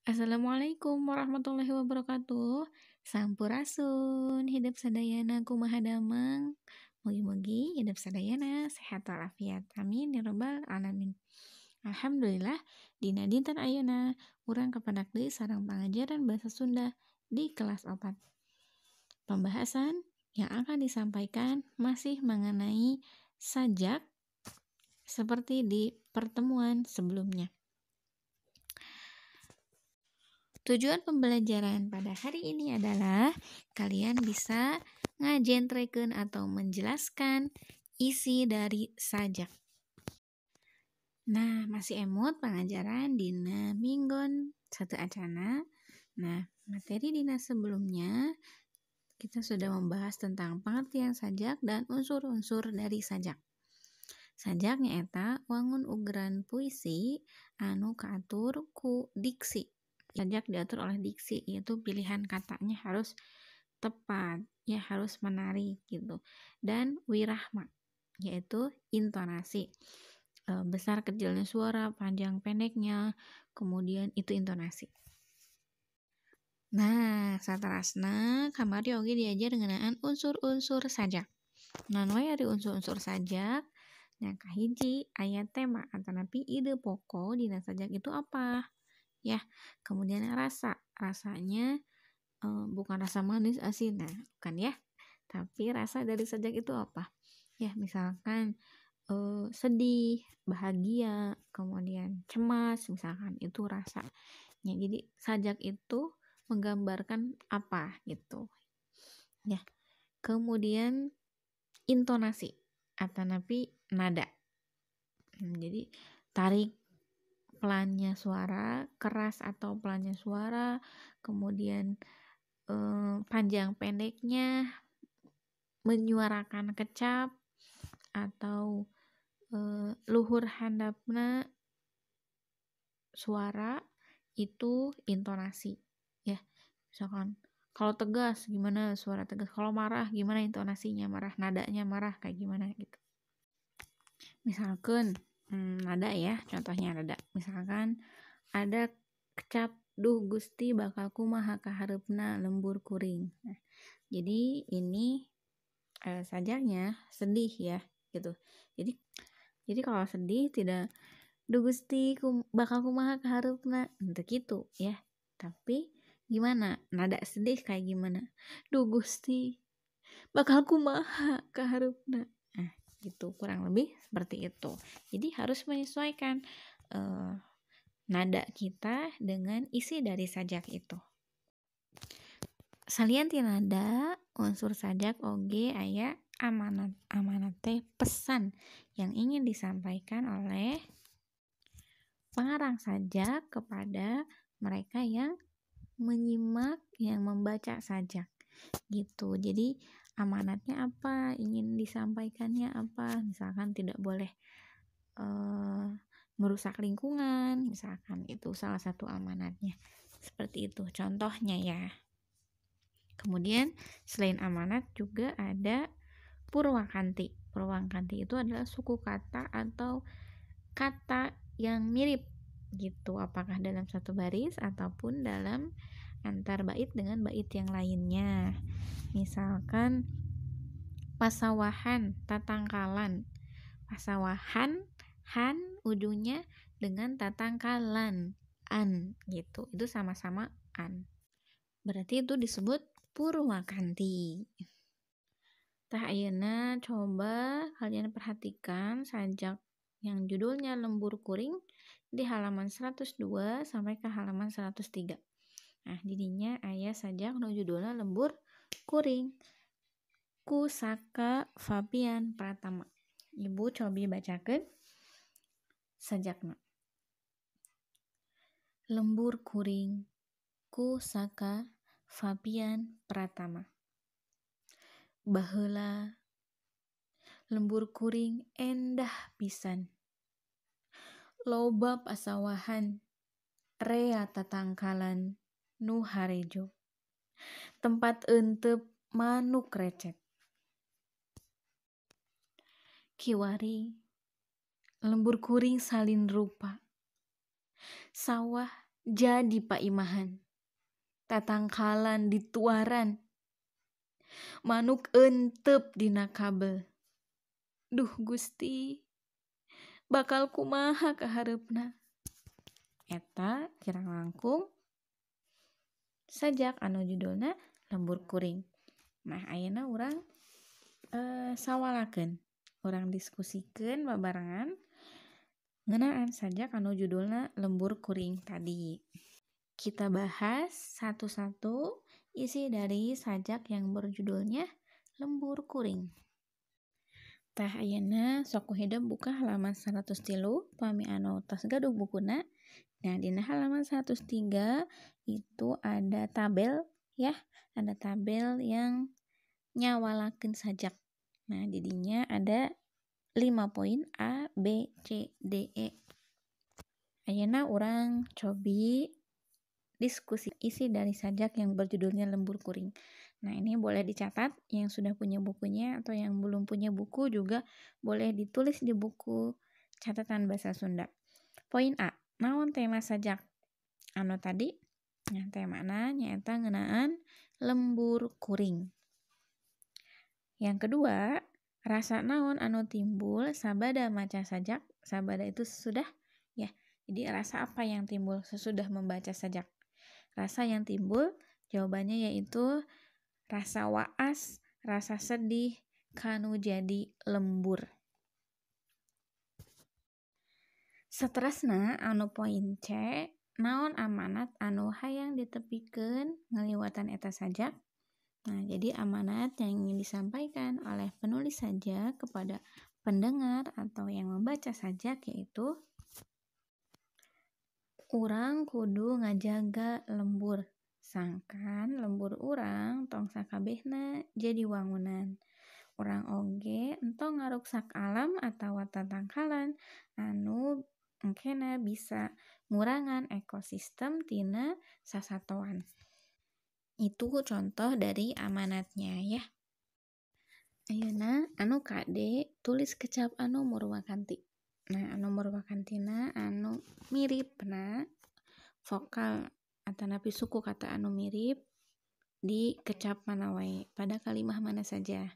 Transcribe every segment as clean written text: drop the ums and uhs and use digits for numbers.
Assalamualaikum warahmatullahi wabarakatuh. Sampurasun, hidup sadayana kumaha damang. Mugi-mugi hidup sadayana sehat walafiat. Amin ya rabbal alamin. Alhamdulillah, dina dinten ayeuna urang kapadak deui sareng pangajaran bahasa Sunda di kelas 4. Pembahasan yang akan disampaikan masih mengenai sajak seperti di pertemuan sebelumnya. Tujuan pembelajaran pada hari ini adalah kalian bisa ngajentrekeun atau menjelaskan isi dari sajak. Nah, masih emut pengajaran dina minggon satu acana. Nah, materi dina sebelumnya kita sudah membahas tentang pengertian sajak dan unsur-unsur dari sajak. Sajak nyaeta wangun ugeran puisi anu kaatur ku diksi. Sajak diatur oleh diksi, yaitu pilihan katanya harus tepat, ya harus menarik gitu. Dan wirahma, yaitu intonasi. Besar kecilnya suara, panjang pendeknya, kemudian itu intonasi. Nah, saterasna kamari oge diajar ngeunaan unsur-unsur sajak. Nah, we ari unsur-unsur sajak. Nah, kahiji aya tema atanapi ide pokok dina sajak itu apa? Ya, kemudian rasanya bukan rasa manis asin, nah bukan ya, tapi rasa dari sajak itu apa ya, misalkan sedih, bahagia, kemudian cemas, misalkan itu rasanya. Jadi sajak itu menggambarkan apa gitu ya. Kemudian intonasi atau napi nada, jadi tarik pelannya suara, keras atau pelannya suara, kemudian panjang pendeknya, menyuarakan kecap, atau luhur handapna suara, itu intonasi ya. Misalkan kalau tegas gimana suara tegas, kalau marah gimana intonasinya, marah nadanya marah kayak gimana gitu. Misalkan nada ya, contohnya nada. Misalkan ada kecap, duh Gusti bakal kumaha kahareupna lembur kuring. Nah, jadi ini sajaknya sedih ya gitu. Jadi kalau sedih tidak duh Gusti bakal kumaha kahareupna untuk gitu ya. Tapi gimana? Nada sedih kayak gimana? Duh Gusti bakal kumaha kahareupna. Nah, gitu kurang lebih seperti itu. Jadi harus menyesuaikan nada kita dengan isi dari sajak itu. Salian ti nada unsur sajak oge aya amanat teh pesan yang ingin disampaikan oleh pengarang sajak kepada mereka yang menyimak, yang membaca sajak gitu. Jadi amanatnya apa, ingin disampaikannya apa, misalkan tidak boleh merusak lingkungan, misalkan itu salah satu amanatnya. Seperti itu contohnya ya. Kemudian selain amanat juga ada purwakanti. Purwakanti itu adalah suku kata atau kata yang mirip gitu, apakah dalam satu baris ataupun dalam antar bait dengan bait yang lainnya. Misalkan pasawahan, tatangkalan. Pasawahan, han ujungnya dengan tatangkalan, an gitu. Itu sama-sama an. Berarti itu disebut purwakanti. Tah ayeuna coba kalian perhatikan sajak yang judulnya Lembur Kuring di halaman 102 sampai ke halaman 103. Nah, didinya aya sajak nu judulna Lembur Kuring ku Saka Fabian Pratama. Ibu cobi bacakeun sajakna. Lembur Kuring ku Saka Fabian Pratama. Baheula lembur kuring endah pisan. Loba pasawahan rea tatangkalan nu harejo. Tempat euteup manuk recet. Kiwari lembur kuring salin rupa. Sawah jadi paimahan, tatangkalan dituaran, manuk entep dina kabel. Duh Gusti, bakal kumaha kahareupna. Eta kirang langkung sajak anu judulna Lembur Kuring. Nah, ayeuna urang sawalakeun, urang diskusikeun babarengan ngeunaan sajak anu judulna Lembur Kuring tadi. Kita bahas satu-satu isi dari sajak yang berjudulnya Lembur Kuring. Tah ayeuna sok kuhideung buka halaman 103 pami anu tos gaduh bukuna. Nah, di halaman 103 itu ada tabel ya, ada tabel yang nyawalakeun sajak. Nah, di dinya ada 5 poin A, B, C, D, E. Ayeuna urang cobi diskusi isi dari sajak yang berjudulnya Lembur Kuring. Nah, ini boleh dicatat yang sudah punya bukunya atau yang belum punya buku juga boleh ditulis di buku catatan bahasa Sunda. Poin A, naon tema sajak anu tadi? Nah, temana nyaeta ngeunaan lembur kuring. Yang kedua, rasa naon anu timbul sabada maca sajak? Sabada itu sesudah ya. Jadi rasa apa yang timbul sesudah membaca sajak? Rasa yang timbul jawabannya yaitu rasa waas, rasa sedih, kanu jadi lembur. Saterusna anu poin C, naon amanat anu hayang ditepikeun ngaliwatan eta sajak? Nah, jadi amanat yang ingin disampaikan oleh penulis sajak kepada pendengar atau yang membaca sajak yaitu urang kudu ngajaga lembur. Sangkan lembur urang tong sakabehna jadi wangunan. Urang oge entong ngaruksak alam atawa tatangkalan anu engkena bisa ngurangan ekosistem tina sasatoan. Itu contoh dari amanatnya ya. Ayeuna anu kade tulis kecap anu murwakanti. Nah, anu murwakantina anu miripna vokal atanapi suku kata anu mirip di kecap mana wae pada kalimah mana saja.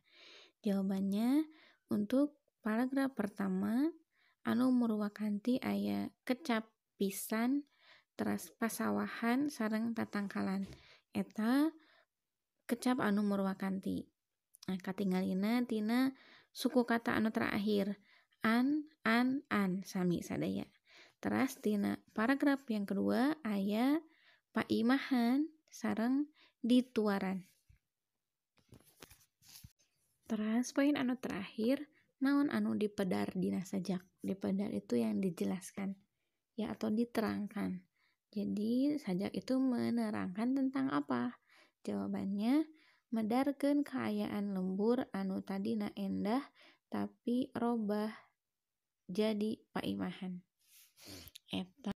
Jawabannya untuk paragraf pertama anu murwakanti aya kecap pisan teras pasawahan sareng tatangkalan. Eta kecap anu murwakanti. Nah, katinggalina tina suku kata anu terakhir an sami sadaya. Teras tina paragraf yang kedua aya paimahan sareng dituaran. Teras poin anu terakhir naon anu dipedar dina sajak. Dipedar itu yang dijelaskan ya atau diterangkan. Jadi sajak itu menerangkan tentang apa? Jawabannya medarkeun kaayaan lembur anu tadina endah tapi robah jadi paimahan. Eta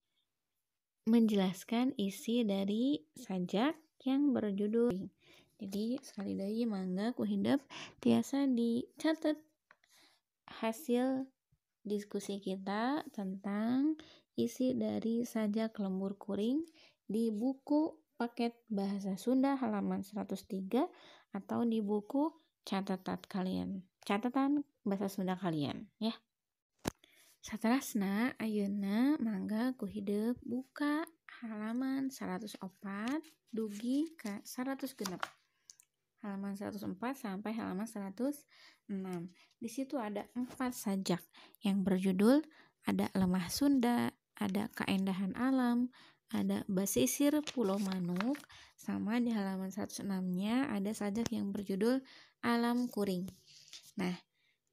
menjelaskan isi dari sajak yang berjudul. Jadi sekali deui mangga ku hidep tiasa dicatat hasil diskusi kita tentang isi dari sajak Lembur Kuring di buku paket bahasa Sunda halaman 103 atau di buku catatan bahasa Sunda kalian ya. Saterusna ayeuna mangga ku hidep buka halaman 104 dugi ka 106. Halaman 104 sampai halaman 106. Di situ ada 4 sajak yang berjudul ada Lemah Sunda, ada Keindahan Alam, ada Basisir Pulau Manuk, sama di halaman 106-nya ada sajak yang berjudul Alam Kuring. Nah,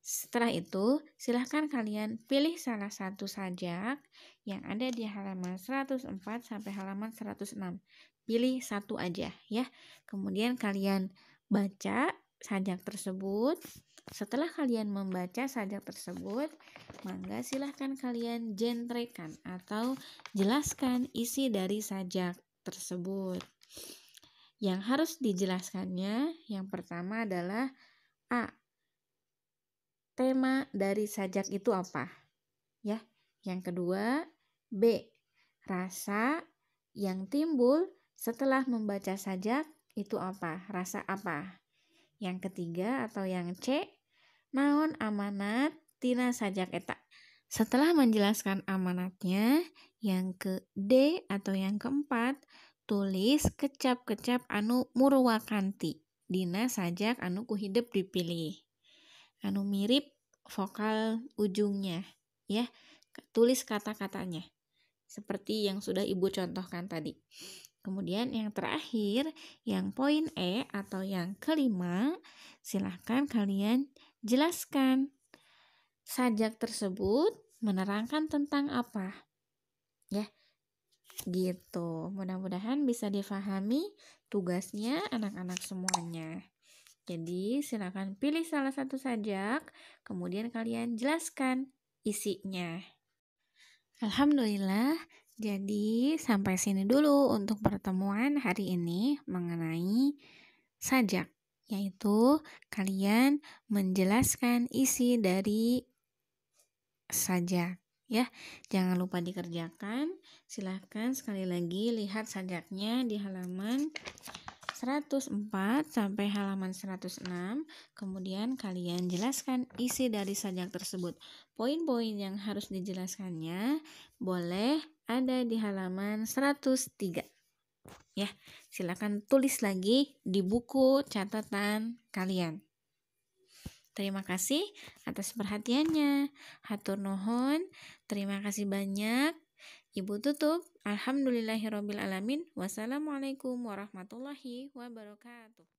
setelah itu silahkan kalian pilih salah satu sajak yang ada di halaman 104 sampai halaman 106. Pilih satu aja ya. Kemudian kalian baca sajak tersebut. Setelah kalian membaca sajak tersebut, mangga silahkan kalian jentrekan atau jelaskan isi dari sajak tersebut. Yang harus dijelaskannya yang pertama adalah A. Tema dari sajak itu apa? Ya. Yang kedua, B. Rasa Yang timbul setelah membaca sajak itu apa? Rasa apa? Yang ketiga atau yang C, naon amanat tina sajak eta. Setelah menjelaskan amanatnya, yang ke D atau yang keempat, tulis kecap-kecap anu murwakanti dina sajak anu ku hideuk dipilih. Anu mirip vokal ujungnya, ya. Tulis kata-katanya seperti yang sudah Ibu contohkan tadi. Kemudian yang terakhir, yang poin E atau yang kelima, silahkan kalian jelaskan sajak tersebut menerangkan tentang apa. Ya, gitu. Mudah-mudahan bisa difahami tugasnya anak-anak semuanya. Jadi, silakan pilih salah satu sajak, kemudian kalian jelaskan isinya. Alhamdulillah, jadi sampai sini dulu untuk pertemuan hari ini mengenai sajak, yaitu kalian menjelaskan isi dari sajak. Ya, jangan lupa dikerjakan. Silahkan sekali lagi lihat sajaknya di halaman 104 sampai halaman 106. Kemudian kalian jelaskan isi dari sajak tersebut. Poin-poin yang harus dijelaskannya boleh ada di halaman 103. Ya, silakan tulis lagi di buku catatan kalian. Terima kasih atas perhatiannya. Hatur nuhun. Terima kasih banyak. Ibu tutup. Alhamdulillahirrabbilalamin. Wassalamualaikum warahmatullahi wabarakatuh.